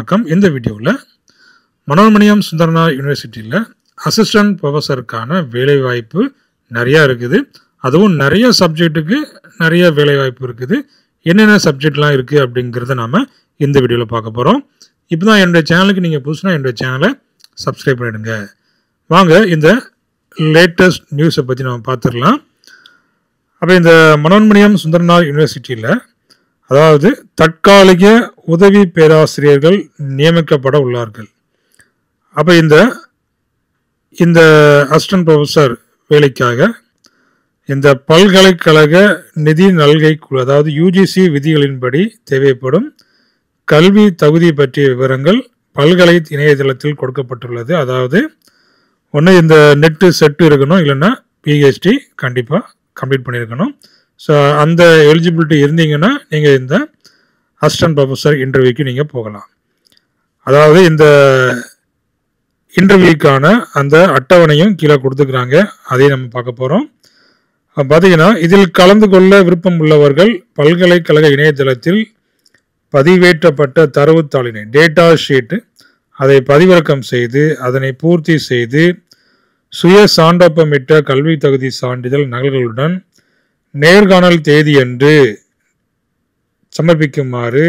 வணக்கம். இந்த வீடியோவில் மனோன்மணியம் சுந்தரனார் யூனிவர்சிட்டியில் அசிஸ்டன்ட் ப்ரொஃபஸருக்கான வேலைவாய்ப்பு நிறையா இருக்குது. அதுவும் நிறைய சப்ஜெக்ட்டுக்கு நிறைய வேலைவாய்ப்பு இருக்குது. என்னென்ன சப்ஜெக்ட்லாம் இருக்குது அப்படிங்கிறத நாம் இந்த வீடியோவில் பார்க்க போகிறோம். இப்போ தான் என்னுடைய சேனலுக்கு நீங்கள் புதுசுனா என்னுடைய சேனலை சப்ஸ்கிரைப் பண்ணிவிடுங்க. வாங்க இந்த லேட்டஸ்ட் நியூஸை பற்றி நம்ம பார்த்துடலாம். அப்போ இந்த மனோன்மணியம் சுந்தரனார் யூனிவர்சிட்டியில் அதாவது தற்காலிக உதவி பேராசிரியர்கள் நியமிக்கப்பட உள்ளார்கள். அப்போ இந்த அசிஸ்டன்ட் ப்ரொஃபஸர் வேலைக்காக இந்த பல்கலைக்கழக நிதி நல்கை குழு அதாவது யூஜிசி விதிகளின்படி தேவைப்படும் கல்வி தகுதி பற்றிய விவரங்கள் பல்கலை இணையதளத்தில் கொடுக்கப்பட்டுள்ளது. அதாவது ஒன்று இந்த நெட்டு செட்டு இருக்கணும், இல்லைன்னா பிஹெச்டி கண்டிப்பாக கம்ப்ளீட் பண்ணியிருக்கணும். ஸோ அந்த எலிஜிபிலிட்டி இருந்தீங்கன்னா நீங்கள் இந்த அசிஸ்டன்ட் ப்ரொஃபஸர் இன்டர்வியூக்கு நீங்கள் போகலாம். அதாவது இந்த இன்டர்வியூக்கான அந்த அட்டவணையும் கீழே கொடுத்துக்கிறாங்க, அதையும் நம்ம பார்க்க போகிறோம். பார்த்தீங்கன்னா இதில் கலந்து கொள்ள விருப்பம் உள்ளவர்கள் பல்கலைக்கழக இணையதளத்தில் பதிவேற்றப்பட்ட தரவுத்தாளினை டேட்டா ஷீட்டு அதை பதிவிறக்கம் செய்து அதனை பூர்த்தி செய்து சுய சான்றொப்பமிட்ட கல்வி தகுதி சான்றிதழ் நகல்களுடன் நேர்காணல் தேதியன்று சமர்ப்பிக்குமாறு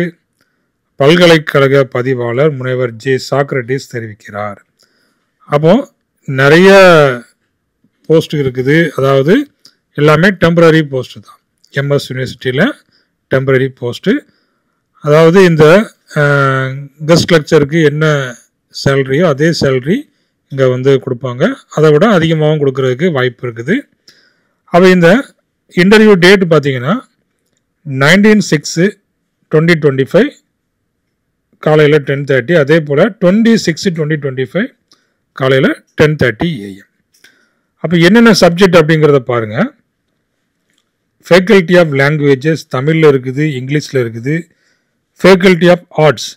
பல்கலைக்கழக பதிவாளர் முனைவர் ஜே சாக்ரட்டிஸ் தெரிவிக்கிறார். அப்போ நிறைய போஸ்ட் இருக்குது. அதாவது எல்லாமே டெம்பரரி போஸ்ட்டு தான். எம்எஸ் யூனிவர்சிட்டியில் டெம்பரரி போஸ்ட்டு. அதாவது இந்த கெஸ்ட் லெக்சருக்கு என்ன சேலரியோ அதே சேலரி இங்கே வந்து கொடுப்பாங்க. அதை விட அதிகமாகவும் கொடுக்கறதுக்கு வாய்ப்பு இருக்குது. அப்போ இந்த இன்டர்வியூ டேட் பார்த்தீங்கன்னா 19/6/2025 காலையில் 10:30. அதே போல் 26/2025 காலையில் 10:30 AM. அப்போ என்னென்ன சப்ஜெக்ட் அப்படிங்கிறத பாருங்கள். ஃபேக்கல்ட்டி ஆஃப் லாங்குவேஜஸ் தமிழில் இருக்குது, இங்கிலீஷில் இருக்குது. Faculty of arts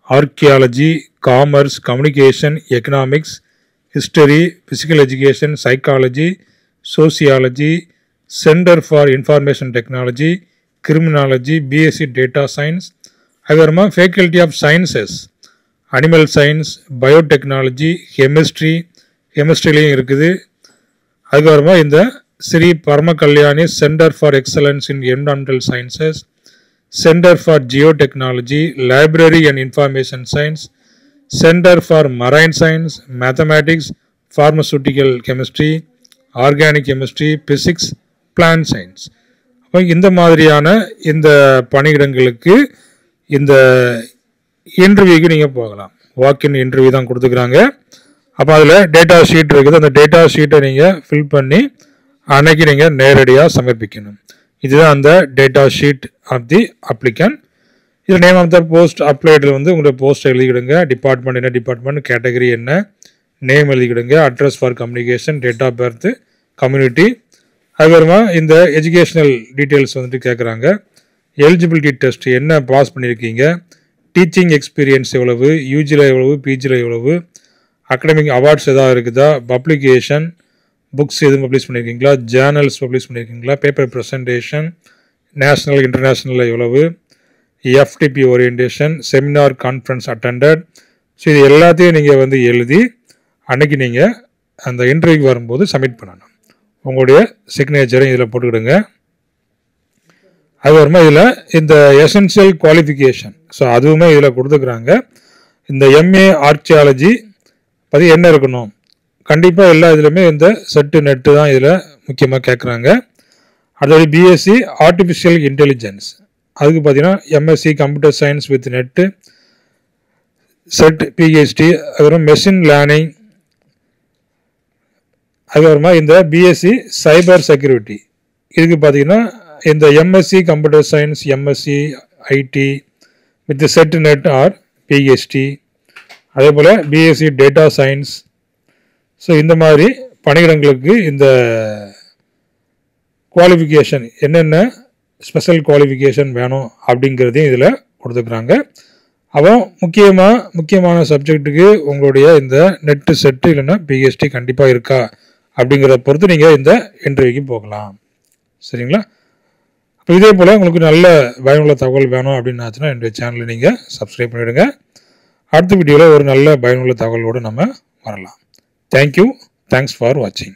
archaeology, commerce, communication, economics, history, physical education, psychology, sociology, centre for information technology, criminology, BSc data science. அதுக்கப்புறமா faculty of sciences animal science, biotechnology, கெமிஸ்ட்ரிலையும் இருக்குது. அதுக்கப்புறமா இந்த Sri Parama Kalyani centre for excellence in environmental sciences, centre for geo technology, library and information science, centre for marine science, mathematics, pharmaceutical chemistry, organic chemistry, physics, plant science. அப்போ இந்த மாதிரியான இந்த பணியிடங்களுக்கு இந்த இன்டர்வியூக்கு நீங்கள் போகலாம். வாக்கின் இன்டர்வியூ தான் கொடுத்துக்கிறாங்க. அப்போ அதில் டேட்டா ஷீட் இருக்குது. அந்த டேட்டா ஷீட்டை நீங்கள் ஃபில் பண்ணி அன்னைக்கு நீங்கள் நேரடியாக சமர்ப்பிக்கணும். இதுதான் அந்த data sheet of the applicant. இது நேம் ஆஃப் த போஸ்ட் அப்ளைடில் வந்து உங்களுடைய போஸ்ட் எழுதிக்கிடுங்க. டிபார்ட்மெண்ட் என்ன டிபார்ட்மெண்ட், கேட்டகரி என்ன, நேம் எழுதிக்கிடுங்க. Address for communication, date of birth, community. அதுக்கப்புறமா இந்த எஜுகேஷ்னல் டீட்டெயில்ஸ் வந்துட்டு கேட்குறாங்க. எலிஜிபிலிட்டி டெஸ்ட் என்ன பாஸ் பண்ணியிருக்கீங்க, டீச்சிங் எக்ஸ்பீரியன்ஸ் எவ்வளவு, யூஜியில் எவ்வளவு, பிஜியில் எவ்வளவு, அகடமிக் அவார்ட்ஸ் எதாவது இருக்குதா, பப்ளிகேஷன் புக்ஸ் எதுவும் பப்ளிஷ் பண்ணியிருக்கீங்களா, ஜேர்னல்ஸ் பப்ளிஷ் பண்ணியிருக்கீங்களா, பேப்பர் ப்ரெசன்டேஷன், நேஷ்னல் இன்டர்நேஷ்னலில் எவ்வளவு, FDP orientation, seminar conference attended. So இது எல்லாத்தையும் நீங்கள் வந்து எழுதி அன்னைக்கு நீங்கள் அந்த இன்டர்வியூக்கு வரும்போது சப்மிட் பண்ணணும். உங்களுடைய சிக்னேச்சரையும் இதில் போட்டுக்கிடுங்க. அதுக்கப்புறமா இதில் இந்த எசென்சியல் குவாலிஃபிகேஷன், ஸோ அதுவுமே இதில் கொடுத்துக்கிறாங்க. இந்த எம்ஏ ஆர்கியாலஜி பற்றி என்ன இருக்கணும், கண்டிப்பாக எல்லா இதுலையுமே இந்த செட்டு நெட்டு தான் இதில் முக்கியமாக கேட்குறாங்க. அடுத்தது பிஎஸ்சி ஆர்டிஃபிஷியல் இன்டெலிஜென்ஸ், அதுக்கு பார்த்தீங்கன்னா MSc computer science with net SET PhD. அதுக்கப்புறம் மெஷின் லேர்னிங். அதுக்கப்புறமா இந்த பிஎஸ்சி சைபர் செக்யூரிட்டி, இதுக்கு பார்த்தீங்கன்னா இந்த MSc computer science, MSc IT with SET NET or PhD. அதே போல் பிஎஸ்சி டேட்டா சயின்ஸ். ஸோ இந்த மாதிரி பணியிடங்களுக்கு இந்த குவாலிஃபிகேஷன் என்னென்ன ஸ்பெஷல் குவாலிஃபிகேஷன் வேணும் அப்படிங்கிறதையும் இதில் கொடுத்துக்கிறாங்க. அப்போ முக்கியமான சப்ஜெக்ட்டுக்கு உங்களுடைய இந்த நெட்டு செட்டு இல்லைன்னா பிஹெச்டி கண்டிப்பாக இருக்கா அப்படிங்கிறத பொறுத்து நீங்கள் இந்த இன்டர்வியூக்கு போகலாம். சரிங்களா? இப்போ இதே போல் உங்களுக்கு நல்ல பயனுள்ள தகவல் வேணும் அப்படின்னு ஆச்சுன்னா என்னுடைய சேனலை நீங்கள் சப்ஸ்கிரைப் பண்ணிவிடுங்க. அடுத்த வீடியோவில் ஒரு நல்ல பயனுள்ள தகவலோடு நம்ம வரலாம். தேங்க்யூ. தேங்க்ஸ் ஃபார் வாட்சிங்.